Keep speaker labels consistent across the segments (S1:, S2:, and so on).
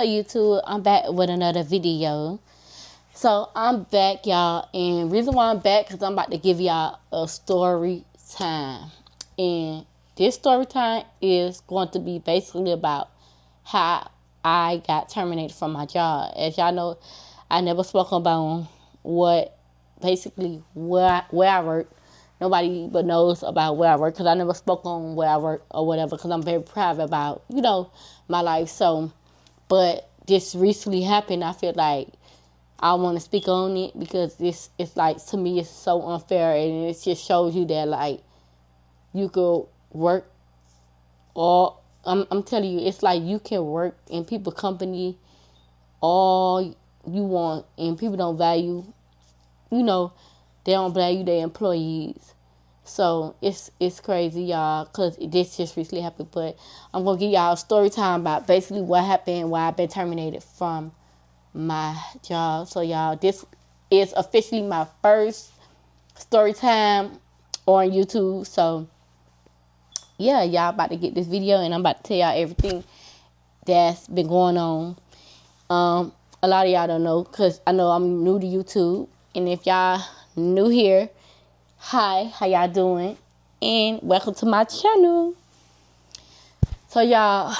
S1: up, YouTube? I'm back with another video. So I'm back, y'all, and reason why I'm back because I'm about to give y'all a story time. And this story time is going to be basically about how I got terminated from my job. As y'all know, I never spoke about where I work. Nobody but knows about where I work because I never spoke on where I work or whatever because I'm very private about, my life. So, but this recently happened. I feel like I want to speak on it because it's like, to me, it's so unfair, and it just shows you that, like, you could work all, I'm telling you, it's like you can work in people's company all you want, and people don't value, they don't value their employees. So it's crazy, y'all, because this just recently happened. But I'm going to give y'all a story time about basically what happened, why I've been terminated from my job. So, y'all, this is officially my first story time on YouTube. So, yeah, y'all about to get this video, and I'm about to tell y'all everything that's been going on. A lot of y'all don't know because I know I'm new to YouTube. And if y'all new here, hi, how y'all doing? And welcome to my channel. So, y'all,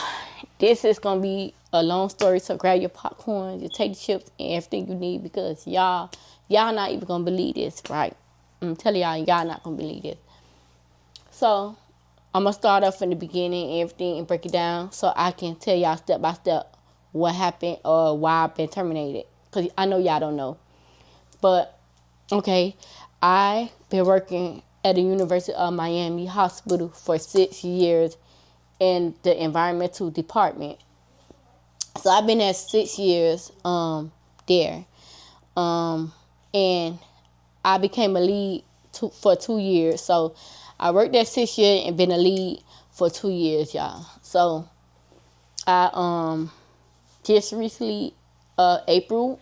S1: this is going to be a long story. So grab your popcorn, your potato chips, and everything you need because y'all not even going to believe this, right? I'm telling y'all not going to believe this. So I'm going to start off in the beginning and everything and break it down so I can tell y'all step by step what happened or why I've been terminated. Because I know y'all don't know. But, okay, I've been working at the University of Miami Hospital for 6 years in the environmental department. So I've been there 6 years there. And I became a lead for 2 years. So I worked there 6 years and been a lead for 2 years, y'all. So I just recently, April,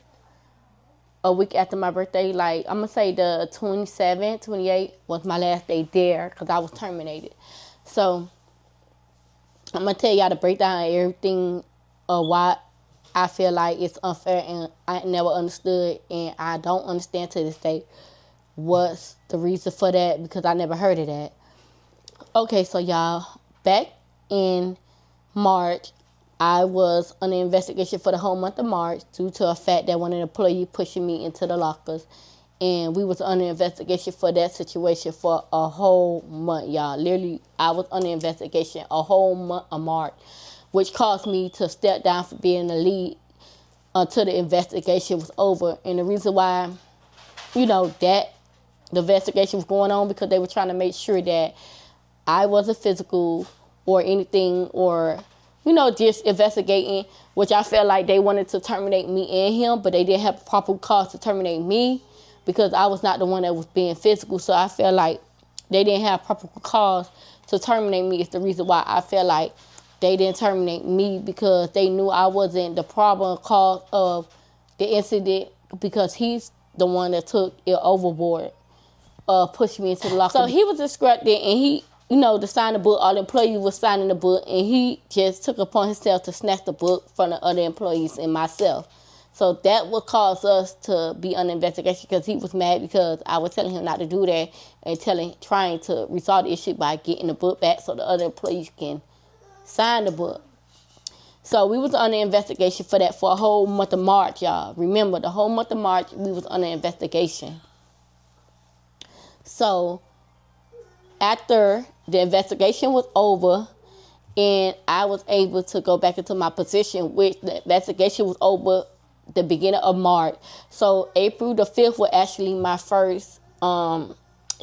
S1: a week after my birthday, like I'm going to say the 27th, 28th was my last day there because I was terminated. So I'm going to tell y'all the breakdown of everything of why I feel like it's unfair and I never understood and I don't understand to this day what's the reason for that because I never heard of that. Okay, so y'all, back in March, I was under investigation for the whole month of March due to a fact that one of the employees pushing me into the lockers. And we was under investigation for that situation for a whole month, y'all. Literally, I was under investigation a whole month of March, which caused me to step down from being the lead until the investigation was over. And the reason why, that the investigation was going on because they were trying to make sure that I wasn't physical or anything or, just investigating, which I felt like they wanted to terminate me and him, but they didn't have proper cause to terminate me because I was not the one that was being physical. So I felt like they didn't have proper cause to terminate me. It's the reason why I feel like they didn't terminate me because they knew I wasn't the problem cause of the incident because he's the one that took it overboard, pushed me into the locker. So he was instructed and he, to sign the book. All the employees were signing the book and he just took upon himself to snatch the book from the other employees and myself. So that would cause us to be under investigation because he was mad because I was telling him not to do that and trying to resolve the issue by getting the book back so the other employees can sign the book. So we was under investigation for that for a whole month of March, y'all. Remember, the whole month of March, we was under investigation. So after the investigation was over and I was able to go back into my position, which the investigation was over the beginning of March. So April the 5th was actually my first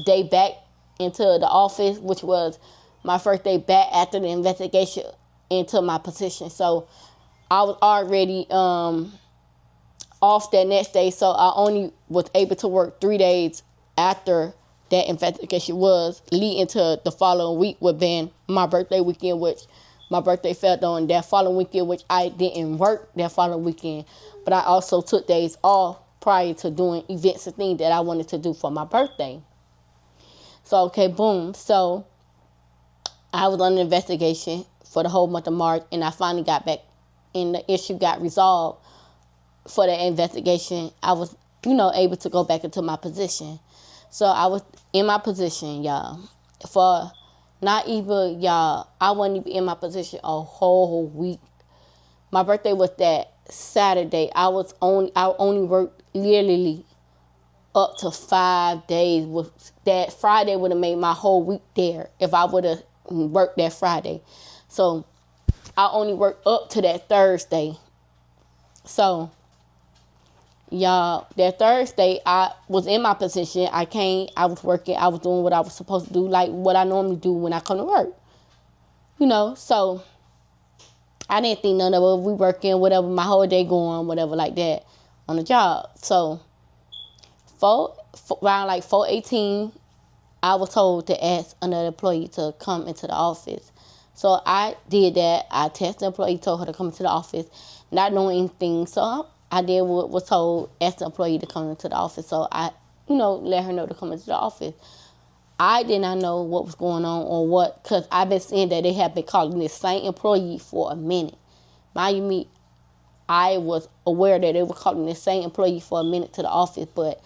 S1: day back into the office, which was my first day back after the investigation into my position. So I was already off that next day. So I only was able to work 3 days after that investigation was leading to the following week would been my birthday weekend, which my birthday fell on that following weekend, which I didn't work that following weekend. But I also took days off prior to doing events and things that I wanted to do for my birthday. So, okay, boom. So I was under investigation for the whole month of March, and I finally got back and the issue got resolved for the investigation, I was, able to go back into my position. So I was in my position, y'all, for not even, y'all, I wasn't even in my position a whole week. My birthday was that Saturday. I only worked literally up to 5 days. That Friday would have made my whole week there if I would have worked that Friday. So I only worked up to that Thursday. So, y'all, that Thursday, I was in my position. I was working. I was doing what I was supposed to do, like what I normally do when I come to work. So I didn't think none of it. We working, whatever, my whole day going, whatever like that on the job. So around like 4:18, I was told to ask another employee to come into the office. So I did that. I texted the employee, told her to come into the office, not knowing anything. So I did what was told, asked the employee to come into the office. So I, let her know to come into the office. I did not know what was going on or what, because I've been seeing that they have been calling this same employee for a minute. Mind you, I was aware that they were calling this same employee for a minute to the office, but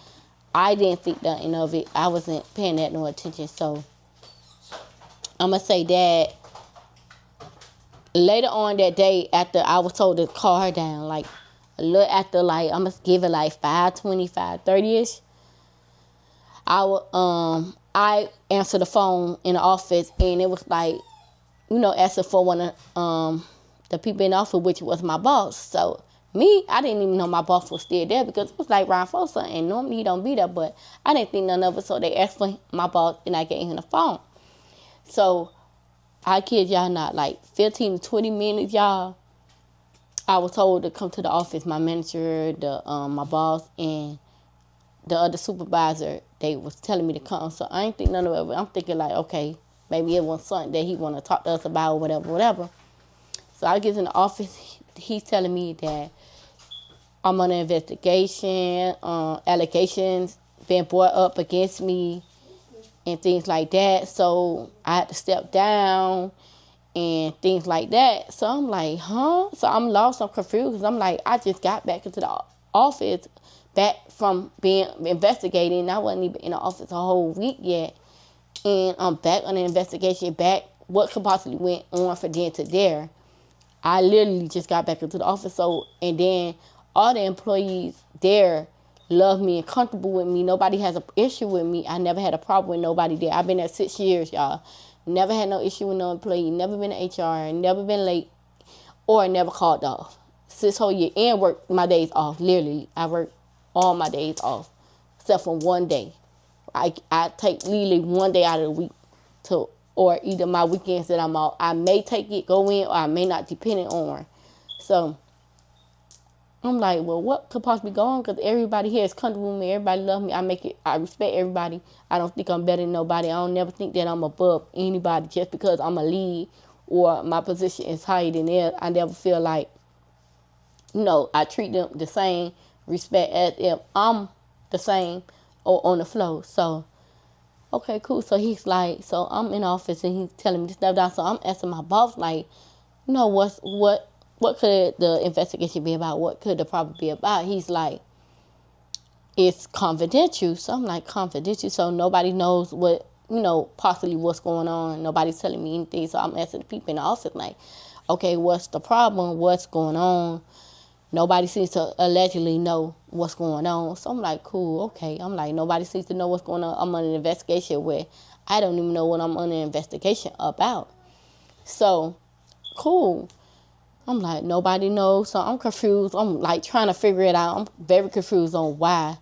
S1: I didn't think nothing of it. I wasn't paying that no attention. So I'm going to say that later on that day, after I was told to call her down, like a little after, like I'm going to give it like 5:20, 5:30ish, I answered the phone in the office, and it was like, asking for one of the people in the office, which was my boss. So me, I didn't even know my boss was still there because it was like around 4 something, and normally he don't be there, but I didn't think none of it. So they asked for my boss, and I gave him the phone. So I kid y'all not, like 15 to 20 minutes, y'all, I was told to come to the office. My manager, my boss, and the other supervisor, they was telling me to come. So I ain't think none of it. I'm thinking like, okay, maybe it was something that he want to talk to us about or whatever. So I get in the office. He's telling me that I'm on an investigation, allegations being brought up against me and things like that. So I had to step down and things like that. So I'm like, huh? So I'm lost. I'm confused because I'm like, I just got back into the office, back from being investigating. I wasn't even in the office a whole week yet. And I'm back on the investigation, back what could possibly went on for then to there. I literally just got back into the office. So, and then all the employees there love me and comfortable with me. Nobody has an issue with me. I never had a problem with nobody there. I've been there 6 years, y'all. Never had no issue with no employee. Never been to HR. Never been late or never called off. 6 whole year. And worked my days off. Literally, I worked all my days off except for one day. I take literally one day out of the week or either my weekends that I'm off. I may take it, go in, or I may not, depending on. So I'm like, well, what could possibly go on? Because everybody here is comfortable with me. Everybody love me. I respect everybody. I don't think I'm better than nobody. I don't never think that I'm above anybody just because I'm a lead or my position is higher than theirs. I never feel like, I treat them the same respect as if I'm the same or on the floor. So, okay, cool. So he's like, so I'm in the office and he's telling me to step down. So I'm asking my boss, like, what could the investigation be about? What could the problem be about? He's like, it's confidential. So I'm like, confidential? So nobody knows what, possibly what's going on. Nobody's telling me anything. So I'm asking the people in the office, like, okay, what's the problem? What's going on? Nobody seems to allegedly know what's going on. So I'm like, cool, okay. I'm like, nobody seems to know what's going on. I'm on an investigation where I don't even know what I'm on an investigation about. So, cool. I'm like, nobody knows. So I'm confused. I'm like trying to figure it out. I'm very confused on why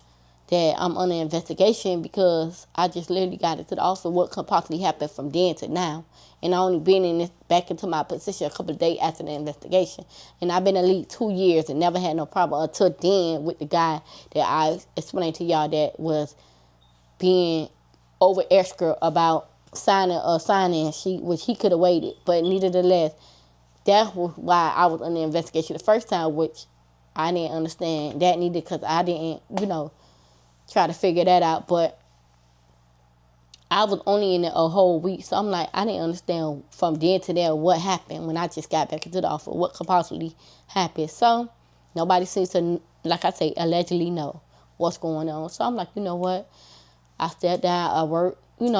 S1: that I'm on an investigation because I just literally got into the office. What could possibly happen from then to now? And I only been back into my position a couple of days after the investigation. And I've been in league 2 years and never had no problem until then with the guy that I explained to y'all that was being over extra about signing a sign-in sheet, which he could have waited. But nevertheless, that was why I was under investigation the first time, which I didn't understand that neither because I didn't, try to figure that out. But I was only in it a whole week, so I'm like, I didn't understand from then to there what happened when I just got back into the office, what could possibly happen. So nobody seems to, like I say, allegedly know what's going on. So I'm like, you know what? I stepped down. I work, in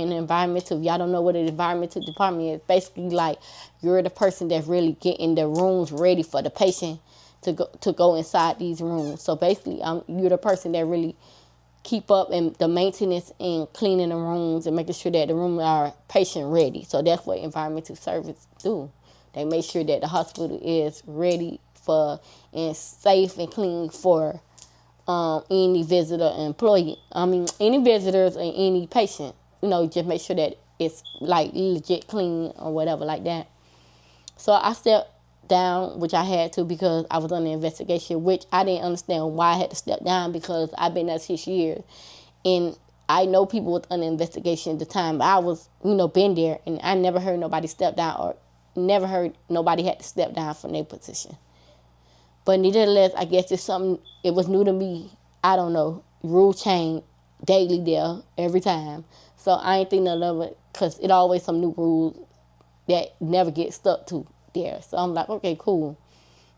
S1: the environmental. If y'all don't know what an environmental department is, basically like you're the person that's really getting the rooms ready for the patient to go inside these rooms. So basically, you're the person that really keep up and the maintenance and cleaning the rooms and making sure that the rooms are patient ready. So that's what environmental service do. They make sure that the hospital is ready for and safe and clean for any visitor or employee. Any visitors and any patient. Just make sure that it's like legit clean or whatever like that. So I stepped down, which I had to because I was under investigation, which I didn't understand why I had to step down because I've been there 6 years. And I know people was under investigation at the time. I was, been there, and I never heard nobody step down or never heard nobody had to step down from their position. But nevertheless, I guess it's something, it was new to me. I don't know. Rule change daily there, every time. So I ain't think none of it because it always some new rules that never get stuck to there. So I'm like, okay, cool.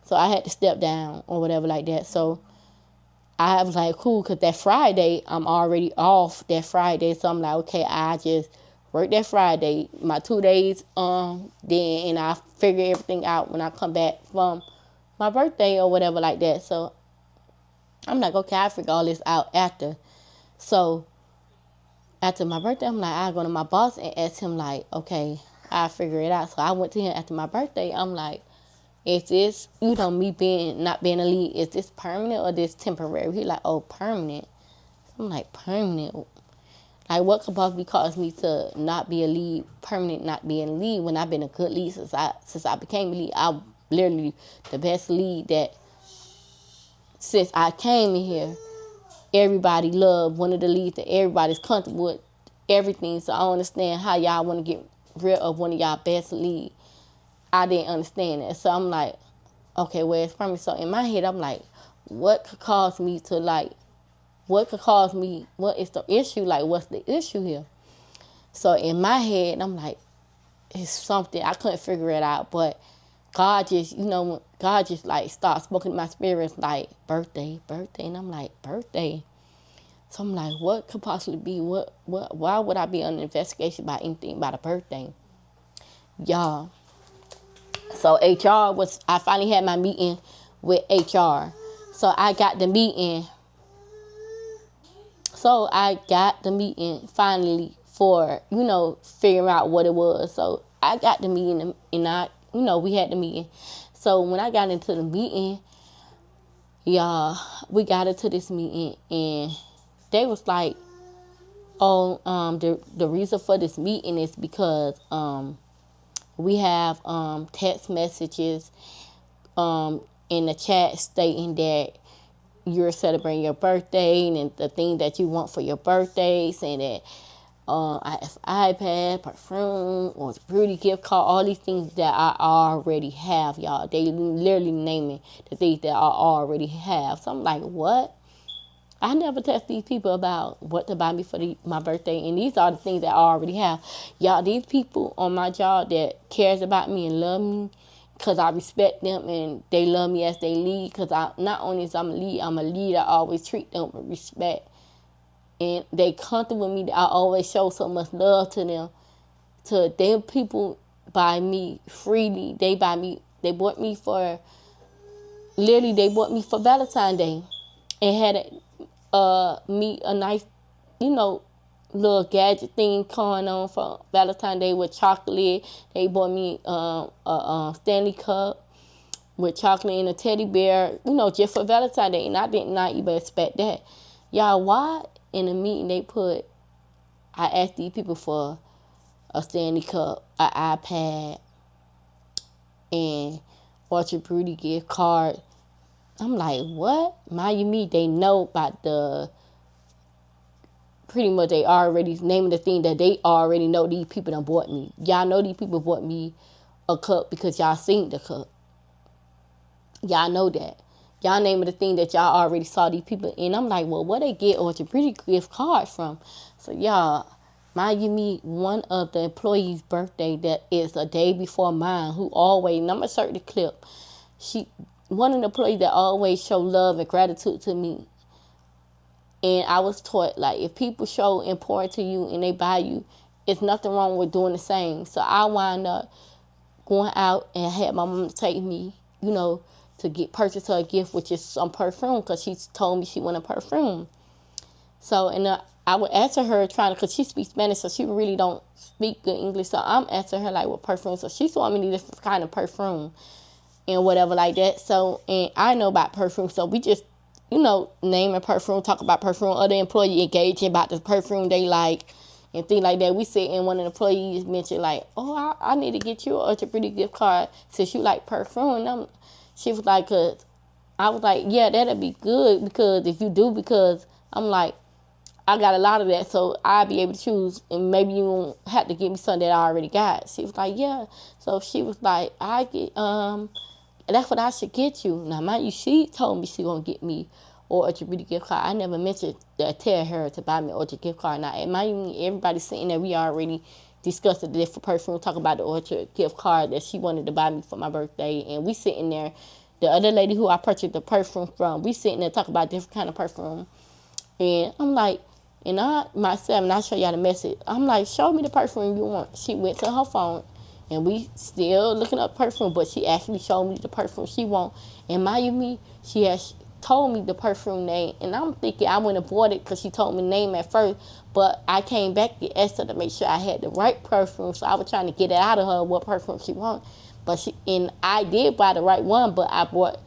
S1: So I had to step down or whatever like that. So I was like, cool, because that Friday, I'm already off that Friday. So I'm like, okay, I just work that Friday, my 2 days, then, and I figure everything out when I come back from my birthday or whatever like that. So I'm like, okay, I figure all this out after. So after my birthday, I'm like, I go to my boss and ask him like, okay, I figure it out. So I went to him after my birthday. I'm like, is this, me not being a lead, is this permanent or this temporary? He like, oh, permanent. I'm like, permanent? Like, what could possibly cause me to not be a lead, permanent not being a lead, when I've been a good lead since I became a lead? I'm literally the best lead that since I came in here. Everybody loved, one of the leads that everybody's comfortable with, everything. So I don't understand how y'all want to get rid of one of y'all best lead. I didn't understand that. So I'm like, okay, well, it's permanent. So in my head, I'm like, what is the issue? Like, what's the issue here? So in my head, I'm like, it's something. I couldn't figure it out. But God just, like started speaking to my spirit, like, birthday. And I'm like, birthday? So I'm like, what could possibly be? Why would I be under investigation about anything about a birthday? Y'all. So I finally had my meeting with HR. So I got the meeting. Finally for, figuring out what it was. So I got the meeting and we had the meeting. So when I got into the meeting, y'all, we got into this meeting and they was like, oh, the reason for this meeting is because we have text messages in the chat stating that you're celebrating your birthday and the thing that you want for your birthday, saying that iPad, perfume, or beauty gift card, all these things that I already have, y'all. They literally naming the things that I already have. So I'm like, what? I never text these people about what to buy me for my birthday, and these are the things that I already have. Y'all, these people on my job that cares about me and love me because I respect them and they love me as they lead, because not only is I'm a lead, I always treat them with respect. And they comfortable with me. I always show so much love to them. To them, people buy me freely. They bought me for Valentine's Day and had me a nice, little gadget thing going on for Valentine's Day with chocolate. They bought me a Stanley cup with chocolate and a teddy bear, just for Valentine's Day. And I did not even expect that. Y'all, why in the meeting I asked these people for a Stanley cup, an iPad, and Orchard Beauty gift card. I'm like, what? Mind you, they know about pretty much they already naming the thing that they already know these people done bought me. Y'all know these people bought me a cup because y'all seen the cup. Y'all know that. Y'all naming the thing that y'all already saw these people in. I'm like, well, where they get Orchard Beauty gift card from? So y'all, mind you, me, one of the employees' birthday that is a day before mine, who always, and I'm gonna insert the clip. One of the employees that always show love and gratitude to me. And I was taught, like, if people show important to you and they buy you, it's nothing wrong with doing the same. So I wind up going out and had my mom take me, to purchase her a gift, which is some perfume, because she told me she wanted perfume. So, and I would answer her because she speaks Spanish, so she really don't speak good English. So I'm answering her, like, with perfume. So she told me different kind of perfume and whatever like that. So, and I know about perfume. So we just, name a perfume, talk about perfume. Other employee engaging about the perfume they like and things like that. We sit and one of the employees mentioned, like, oh, I need to get you an Ultra Pretty gift card since you like perfume. And she was like, cause I was like, yeah, that'll be good, because if you do, because I'm like, I got a lot of that, so I'll be able to choose, and maybe you won't have to give me something that I already got. She was like, yeah. So she was like, that's what I should get you. Now, mind you, she told me she gonna get me or Ultra Beauty gift card. I never mentioned that, tell her to buy me an Ultra gift card. Now, mind you, everybody sitting there, we already discussed the different perfume, talk about the Ultra gift card that she wanted to buy me for my birthday, and we sitting there. The other lady who I purchased the perfume from, we sitting there talking about different kind of perfume, and I'm like. And I'll show y'all the message. I'm like, show me the perfume you want. She went to her phone, and we still looking up perfume, but she actually showed me the perfume she want. And mind you, me, she has told me the perfume name, and I'm thinking I went and bought it because she told me the name at first, but I came back to ask her to make sure I had the right perfume, so I was trying to get it out of her what perfume she want. And I did buy the right one, but I bought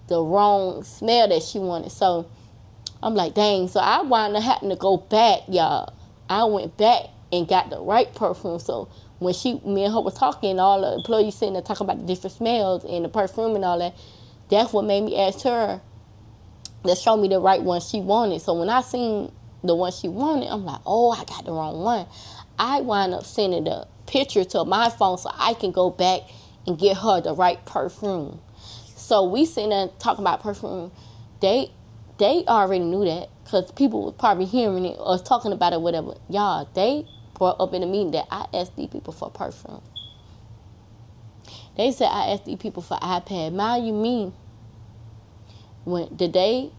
S1: the wrong smell that she wanted. So I'm like, dang. So I wound up having to go back, y'all. I went back and got the right perfume. So when me and her was talking, all the employees sitting there talking about the different smells and the perfume and all that, that's what made me ask her to show me the right one she wanted. So when I seen the one she wanted, I'm like, oh, I got the wrong one. I wound up sending the picture to my phone so I can go back and get her the right perfume. So we sitting there talking about perfume. They already knew that because people were probably hearing it or talking about it, whatever. Y'all, they brought up in the meeting that I asked these people for perfume. They said I asked these people for iPad. Mind you, me, when the day,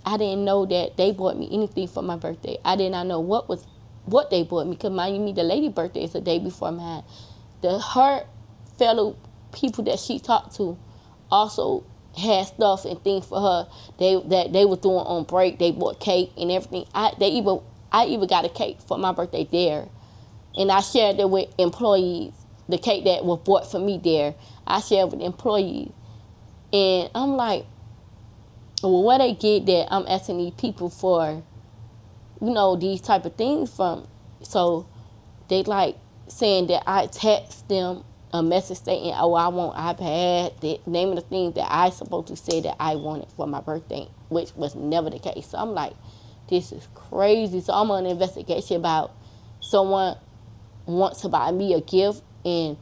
S1: I didn't know that they bought me anything for my birthday. I did not know what they bought me, because mind you, me, the lady birthday is the day before mine. Her fellow people that she talked to also had stuff and things for her that they were doing on break. They bought cake and everything. I even got a cake for my birthday there, and I shared it with employees. The cake that was bought for me there, I shared with employees, and I'm like, well, where they get that I'm asking these people for, these type of things from? So they like saying that I text them a message stating, oh, I want iPad, the name of the thing that I supposed to say that I wanted for my birthday, which was never the case. So I'm like, this is crazy. So I'm on an investigation about someone wants to buy me a gift and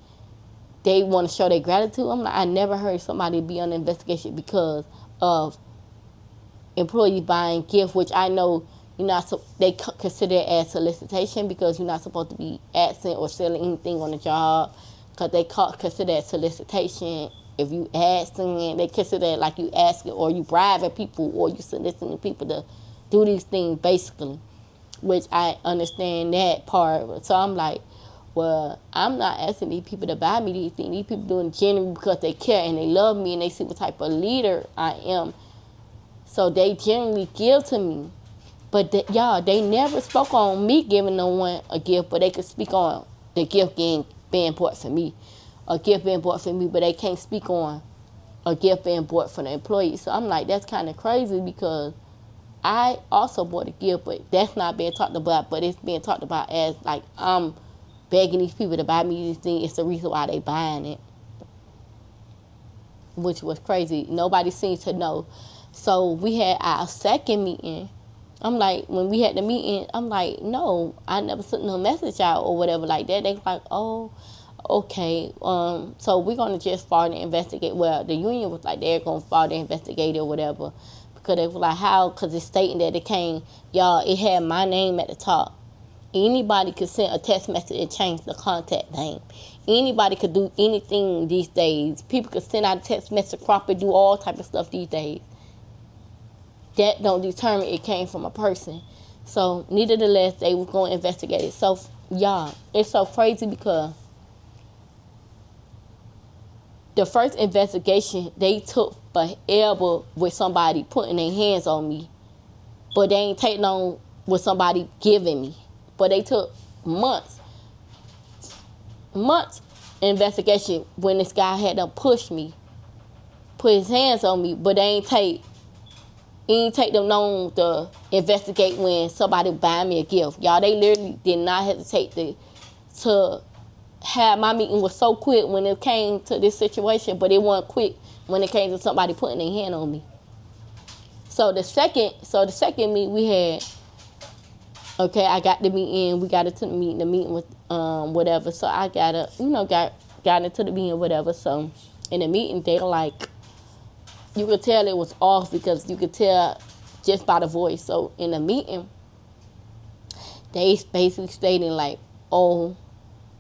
S1: they want to show their gratitude. I'm like, I never heard somebody be on an investigation because of employees buying gifts, which I know they consider it as solicitation, because you're not supposed to be asking or selling anything on the job, because they consider that solicitation. If you asking, they consider it like you asking or you bribing people or you soliciting people to do these things, basically, which I understand that part. So I'm like, well, I'm not asking these people to buy me these things. These people doing it genuinely because they care and they love me and they see what type of leader I am. So they genuinely give to me. But they never spoke on me giving no one a gift, but they could speak on the gift being bought for me. A gift being bought for me, but they can't speak on a gift being bought for the employees. So I'm like, that's kind of crazy, because I also bought a gift, but that's not being talked about, but it's being talked about as like I'm begging these people to buy me these things. It's the reason why they buying it, which was crazy. Nobody seems to know. So we had our second meeting. I'm like, when we had the meeting, I'm like, no, I never sent no message out or whatever like that. They was like, oh, okay. So we're going to just further investigate. Well, the union was like, they're going to further investigate or whatever. Because they was like, how? Because it's stating that it had my name at the top. Anybody could send a text message and change the contact name. Anybody could do anything these days. People could send out a text message, crop it, do all type of stuff these days. That don't determine it came from a person. So, nevertheless, they was going to investigate it. So, y'all, it's so crazy because the first investigation, they took forever with somebody putting their hands on me. But they ain't taking on with somebody giving me. But they took months investigation when this guy had to push me, put his hands on me, but they ain't take them long to investigate when somebody buy me a gift. Y'all, they literally did not hesitate to have my meeting was so quick when it came to this situation, but it wasn't quick when it came to somebody putting their hand on me. So the second meeting we had, okay, I got the meeting, we got into the meeting was whatever. So I got into the meeting, whatever. So in the meeting, they like, you could tell it was off because you could tell just by the voice. So in the meeting, they basically stating like, oh,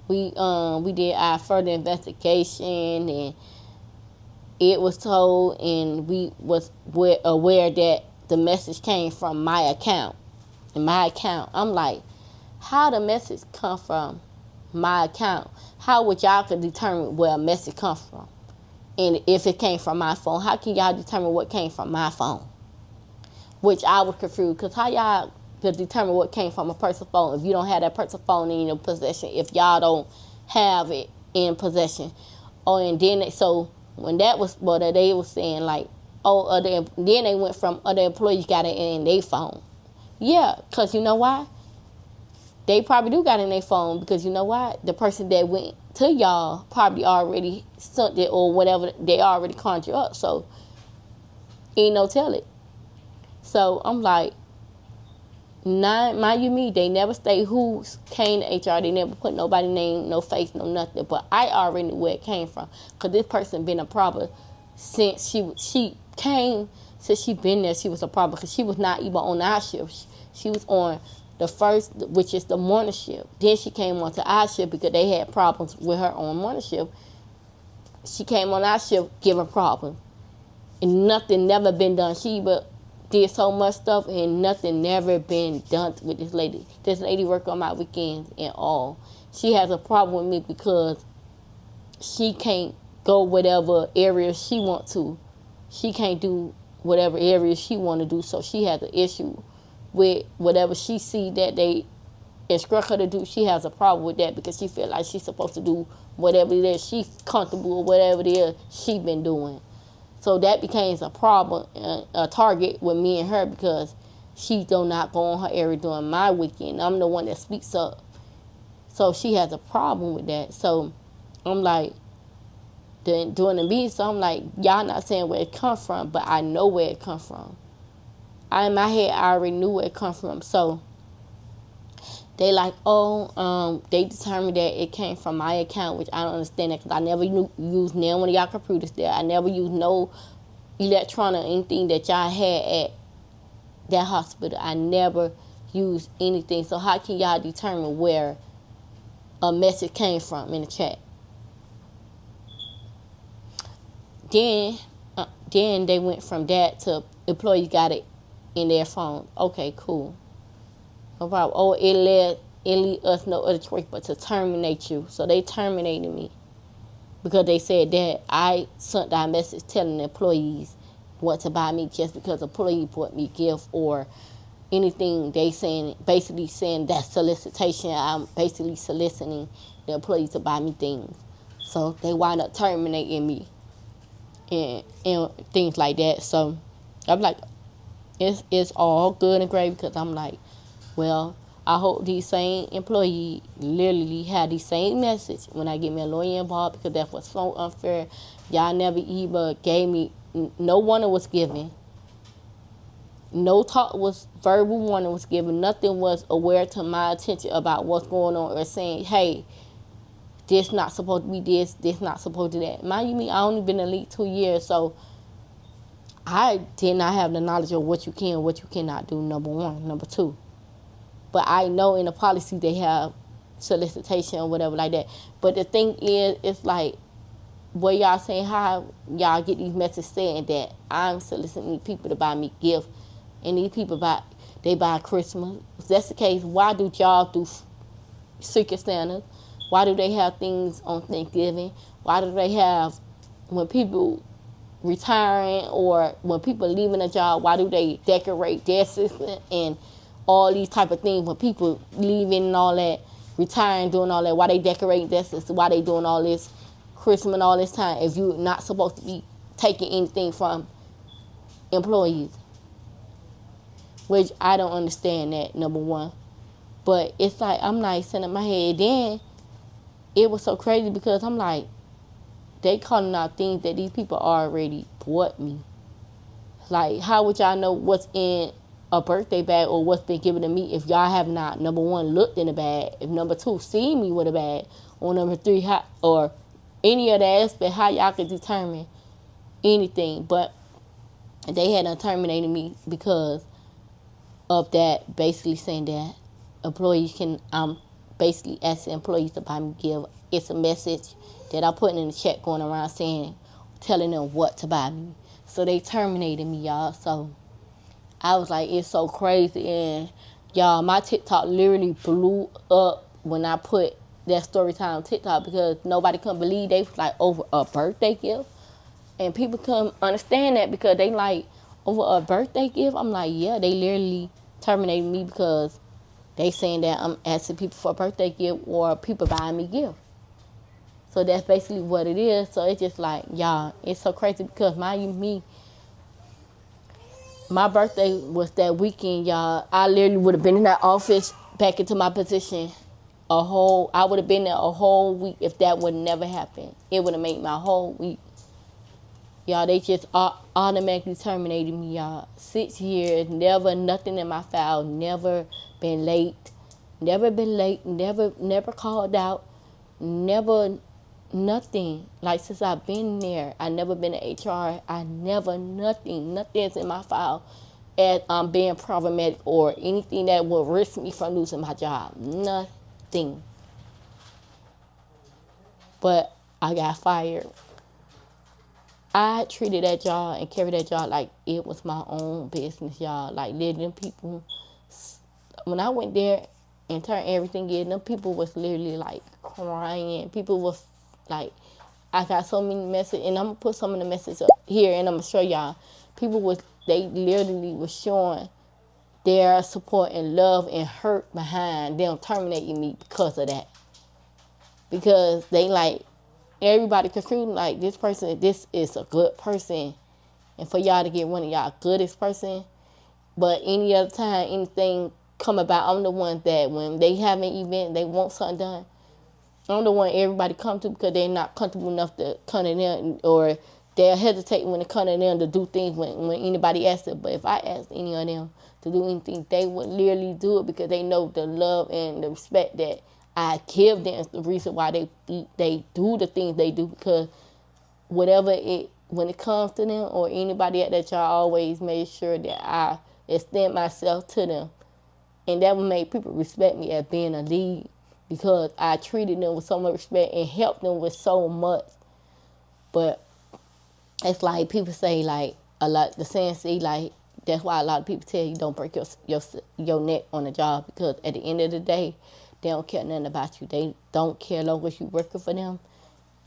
S1: we did our further investigation and it was told and we was aware that the message came from my account. In my account, I'm like, how the message come from my account? How would y'all could determine where a message come from? And if it came from my phone, how can y'all determine what came from my phone? Which I was confused, because how y'all could determine what came from a person's phone if you don't have that person's phone in your possession, if y'all don't have it in possession? Oh, and then so when that was, well, they was saying like, oh, then they went from other employees got it in their phone. Yeah, because you know why? They probably do got in their phone because you know why? The person that went to y'all probably already sent it or whatever, they already conjured up. So, ain't no tell it. So, I'm like, mind you me, they never say who came to HR. They never put nobody's name, no face, no nothing. But I already knew where it came from because this person been a problem since she came. Since she been there, she was a problem because she was not even on our shift. She was on the first, which is the morning shift. Then she came on to our shift because they had problems with her on morning shift. She came on our shift giving problems. And nothing never been done. She did so much stuff and nothing never been done with this lady. This lady worked on my weekends and all. She has a problem with me because she can't go whatever area she want to. She can't do whatever area she want to do, so she has an issue with whatever she see that they instruct her to do. She has a problem with that because she feel like she's supposed to do whatever it is she's comfortable with, whatever it is she been doing. So that became a problem, a target with me and her because she do not go on her area during my weekend. I'm the one that speaks up. So she has a problem with that. So I'm like, during the meeting, so I'm like, y'all not saying where it come from, but I know where it come from. In my head, I already knew where it come from. So they like, they determined that it came from my account, which I don't understand that because I never used none one of y'all computers there. I never used no electronic or anything that y'all had at that hospital. I never used anything. So how can y'all determine where a message came from in the chat? Then they went from that to employees got it in their phone. Okay, cool. No problem. Oh, it let us no other choice but to terminate you. So they terminated me because they said that I sent that message telling the employees what to buy me just because the employee bought me a gift or anything. They basically saying that solicitation. I'm basically soliciting the employees to buy me things. So they wind up terminating me. And things like that. So I'm like, it's all good and great because I'm like, well, I hope these same employees literally have the same message when I get me a lawyer involved because that was so unfair. Y'all never even gave me, no warning was given. No talk was, verbal warning was given. Nothing was aware to my attention about what's going on or saying, hey, this not supposed to be this not supposed to that. Mind you me, I only been in the league 2 years, so I did not have the knowledge of what you can and what you cannot do, number one. Number two, But I know in the policy they have solicitation or whatever like that. But the thing is, it's like, what y'all saying, how y'all get these messages saying that I'm soliciting these people to buy me gifts, and these people buy Christmas. If that's the case, why do y'all do Secret Santa? Why do they have things on Thanksgiving? Why do they have, when people retiring or when people leaving a job, why do they decorate their system and all these type of things? When people leaving and all that, retiring, doing all that, why they decorating their system? Why they doing all this Christmas and all this time if you're not supposed to be taking anything from employees? Which I don't understand that, number one. But it's like, I'm not sitting in my head. Then it was so crazy because I'm like, they calling out things that these people already bought me. Like, how would y'all know what's in a birthday bag or what's been given to me if y'all have not, number one, looked in the bag, if number two, seen me with a bag, or number three, or any of that aspect, how y'all could determine anything? But they had terminated me because of that, basically saying that employees can, I'm basically asking employees to buy me give. It's a message that I'm putting in the chat going around saying, telling them what to buy me. So they terminated me, y'all. So I was like, it's so crazy. And y'all, my TikTok literally blew up when I put that story time on TikTok because nobody couldn't believe they was like over a birthday gift. And people couldn't understand that because they like, over a birthday gift? I'm like, yeah, they literally terminated me because they saying that I'm asking people for a birthday gift or people buying me gifts. So that's basically what it is. So it's just like, y'all, it's so crazy because my birthday was that weekend, y'all. I literally would have been in that office back into my position I would have been there a whole week if that would never happen. It would have made my whole week. Y'all, they just automatically terminated me, y'all. 6 years, never nothing in my file, never been late, never called out, never nothing. Like, since I've been there, I never been to HR. Nothing's in my file as I'm being problematic or anything that will risk me from losing my job. Nothing. But I got fired. I treated that job and carried that job like it was my own business, y'all. Like, them people, when I went there and turned everything in, them people was literally like crying. People was like, I got so many messages, and I'm gonna put some of the messages up here, and I'm gonna show y'all. They literally was showing their support and love and hurt behind them terminating me because of that. Because they like, everybody concluding like, this is a good person, and for y'all to get one of y'all goodest person. But any other time anything come about, I'm the one that when they have an event, they want something done, I'm the one everybody come to because they're not comfortable enough to come to them, or they'll hesitate when it come to them to do things when anybody asks them. But if I ask any of them to do anything, they would literally do it because they know the love and the respect that I give them is the reason why they do the things they do. Because when it comes to them or anybody at that job, I always made sure that I extend myself to them. And that would make people respect me as being a lead because I treated them with so much respect and helped them with so much. But it's like people say, like, a lot, the saying say, like, that's why a lot of people tell you don't break your neck on the job, because at the end of the day, they don't care nothing about you. They don't care as long as you working for them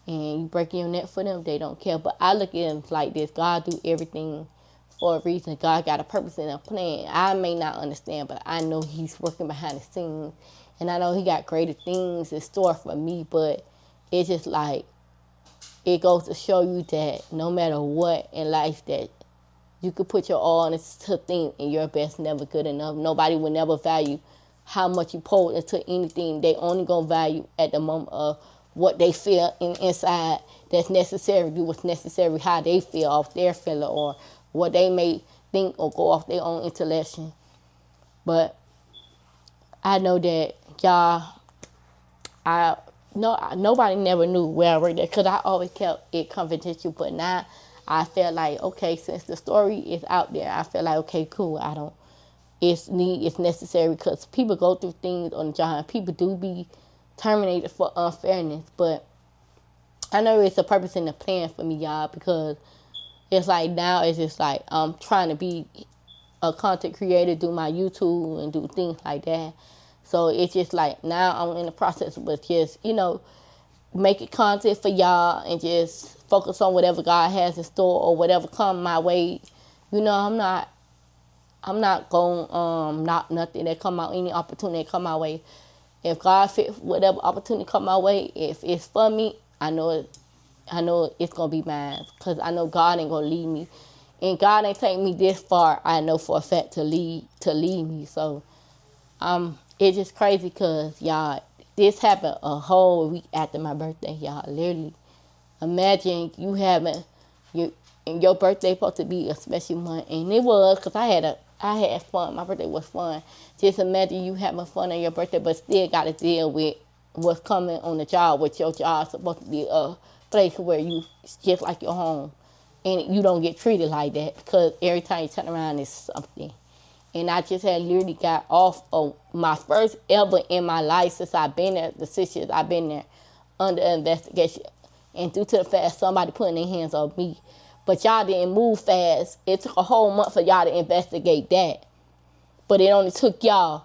S1: and you breaking your neck for them, they don't care. But I look at them like this: God do everything for a reason. God got a purpose and a plan. I may not understand, but I know He's working behind the scenes, and I know He got greater things in store for me. But it's just like, it goes to show you that no matter what in life, that you could put your all into things and your best never good enough. Nobody will never value how much you pour into anything. They only gonna value at the moment of what they feel inside that's necessary. Do what's necessary, how they feel off their feeling, or what they may think or go off their own intellection. But I know that y'all, nobody never knew where I worked at because I always kept it confidential. But now I feel like, okay, since the story is out there, I feel like, okay, cool. it's necessary, because people go through things on the job. People do be terminated for unfairness, but I know it's a purpose and a plan for me, y'all, because it's like now it's just like I'm trying to be a content creator, do my YouTube and do things like that. So it's just like now I'm in the process of just, making content for y'all and just focus on whatever God has in store or whatever come my way. I'm not going knock nothing that come out, any opportunity that come my way. If God fit whatever opportunity come my way, if it's for me, I know it's gonna be mine, because I know God ain't gonna leave me, and God ain't take me this far. I know for a fact to lead me. So it's just crazy, because y'all, this happened a whole week after my birthday, y'all. Literally, imagine you having your birthday supposed to be a special month, and it was, because I had fun. My birthday was fun. Just imagine you having fun on your birthday, but still got to deal with what's coming on the job, with your job supposed to be a place where you, it's just like your home, and you don't get treated like that, because every time you turn around it's something. And I just had literally got off of my first ever in my life since I've been there, the 6 years I've been there, under investigation, and due to the fact somebody putting their hands on me. But y'all didn't move fast. It took a whole month for y'all to investigate that, but it only took y'all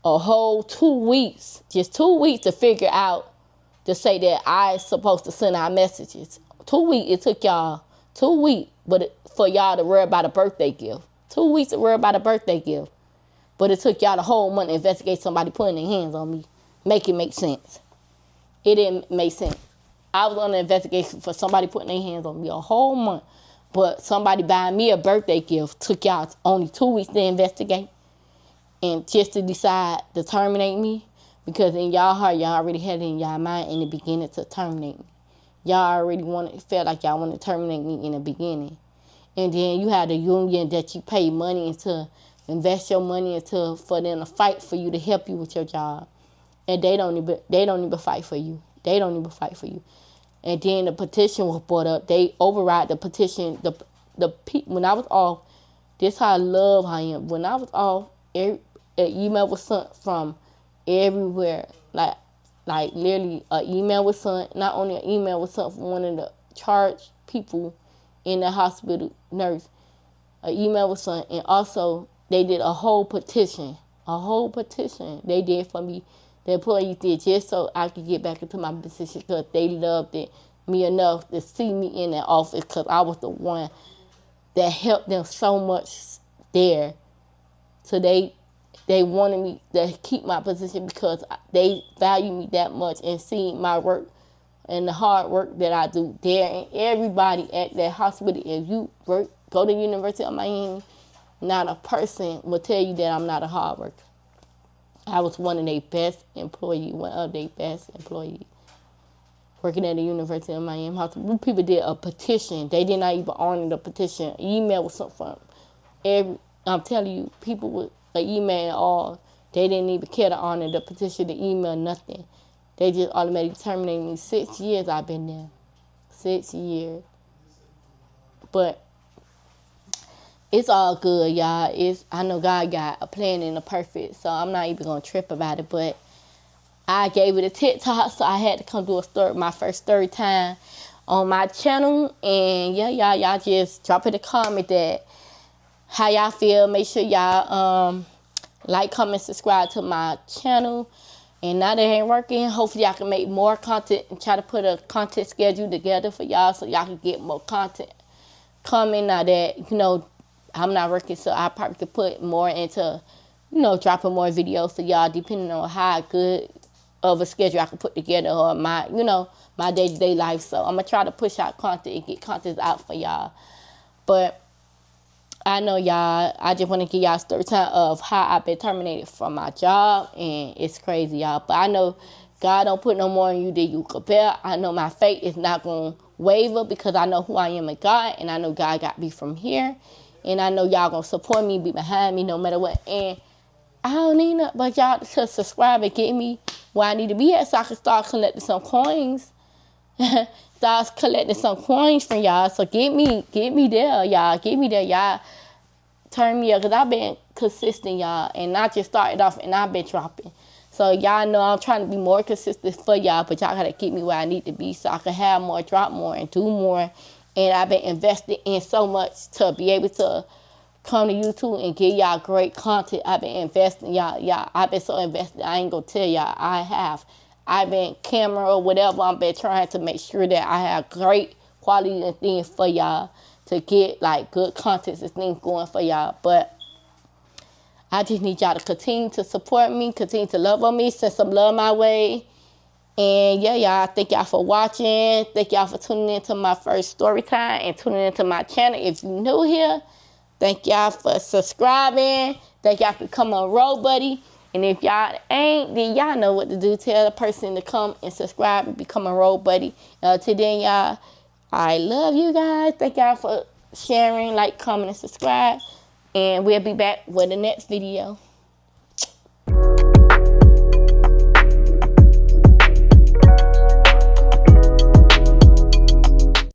S1: a whole 2 weeks, just 2 weeks to figure out, to say that I supposed to send out messages. 2 weeks, it took y'all 2 weeks, but for y'all to worry about a birthday gift. 2 weeks to worry about a birthday gift. But it took y'all the whole month to investigate somebody putting their hands on me. Make it make sense. It didn't make sense. I was on an investigation for somebody putting their hands on me a whole month. But somebody buying me a birthday gift took y'all only 2 weeks to investigate. And just to decide to terminate me. Because in y'all heart, y'all already had it in y'all mind in the beginning to terminate me. Y'all already felt like y'all wanted to terminate me in the beginning. And then you had a union that you pay money into, invest your money into, for them to fight for you, to help you with your job. And they don't even fight for you. They don't even fight for you. And then the petition was brought up. They override the petition. When I was off, this how I love how I am. When I was off, an email was sent from everywhere. Like literally an email was sent. Not only an email was sent from one of the charge people in the hospital, nurse. An email was sent, and also they did a whole petition. They did for me. The employees did, just so I could get back into my position, because they loved me enough to see me in that office, because I was the one that helped them so much there. So they wanted me to keep my position, because they value me that much, and see my work and the hard work that I do there. And everybody at that hospital, if you go to the University of Miami, not a person will tell you that I'm not a hard worker. I was one of their best employees, working at the University of Miami hospital. People did a petition. They did not even honor the petition. Email was something from I'm telling you, people with an email all, they didn't even care to honor the petition, the email, nothing. They just automatically terminated me. 6 years I've been there. 6 years. But it's all good, y'all. I know God got a plan and a perfect, so I'm not even going to trip about it. But I gave it a TikTok, so I had to come do a story, my first story time on my channel. And yeah, y'all just drop in a comment that how y'all feel. Make sure y'all like, comment, subscribe to my channel. And now that it ain't working, hopefully y'all can make more content and try to put a content schedule together for y'all, so y'all can get more content coming. Now that, I'm not working, so I probably could put more into, dropping more videos for y'all, depending on how good of a schedule I can put together, or my day-to-day life. So I'm going to try to push out content and get content out for y'all. But I know y'all, I just want to give y'all a story time of how I've been terminated from my job, and it's crazy, y'all. But I know God don't put no more on you than you can bear. I know my faith is not going to waver, because I know who I am in God, and I know God got me from here. And I know y'all going to support me, be behind me no matter what. And I don't need nothing but y'all to subscribe and get me where I need to be at, so I can start collecting some coins. Start collecting some coins from y'all. So get me there, y'all. Get me there, y'all. turn me up, because I've been consistent, y'all. And I just started off and I've been dropping. So y'all know I'm trying to be more consistent for y'all, but y'all gotta keep me where I need to be so I can have more, drop more, and do more. And I've been invested in so much to be able to come to YouTube and give y'all great content. I've been investing, y'all. I've been so invested. I ain't gonna tell y'all. I've been camera or whatever. I've been trying to make sure that I have great quality and things for y'all to get like good content and things going for y'all. But I just need y'all to continue to support me, continue to love on me, send some love my way. And yeah, y'all, thank y'all for watching. Thank y'all for tuning into my first story time and tuning into my channel. If you're new here, thank y'all for subscribing. Thank y'all for becoming a road buddy. And if y'all ain't, then y'all know what to do. Tell the person to come and subscribe and become a road buddy. Till then, y'all, I love you guys. Thank y'all for sharing, like, comment, and subscribe. And we'll be back with the next video.